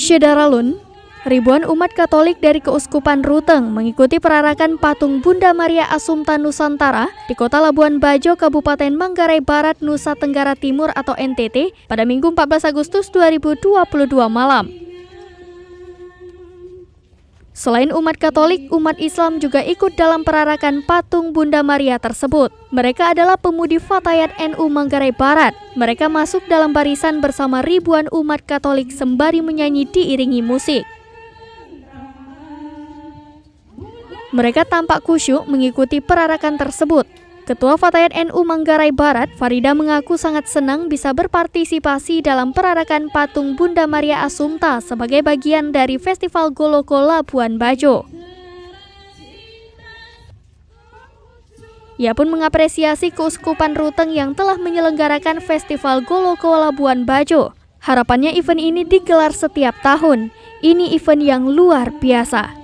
Syedaralun, ribuan umat Katolik dari Keuskupan Ruteng mengikuti perarakan patung Bunda Maria Assumpta Nusantara di Kota Labuan Bajo, Kabupaten Manggarai Barat, Nusa Tenggara Timur atau NTT pada Minggu 14 Agustus 2022 malam. Selain umat Katolik, umat Islam juga ikut dalam perarakan patung Bunda Maria tersebut. Mereka adalah pemudi Fatayat NU Manggarai Barat. Mereka masuk dalam barisan bersama ribuan umat Katolik sembari menyanyi diiringi musik. Mereka tampak khusyuk mengikuti perarakan tersebut. Ketua Fatayat NU Manggarai Barat, Farida, mengaku sangat senang bisa berpartisipasi dalam perarakan patung Bunda Maria Assumpta sebagai bagian dari Festival Goloko Labuan Bajo. Ia pun mengapresiasi Keuskupan Ruteng yang telah menyelenggarakan Festival Goloko Labuan Bajo. Harapannya event ini digelar setiap tahun. Ini event yang luar biasa.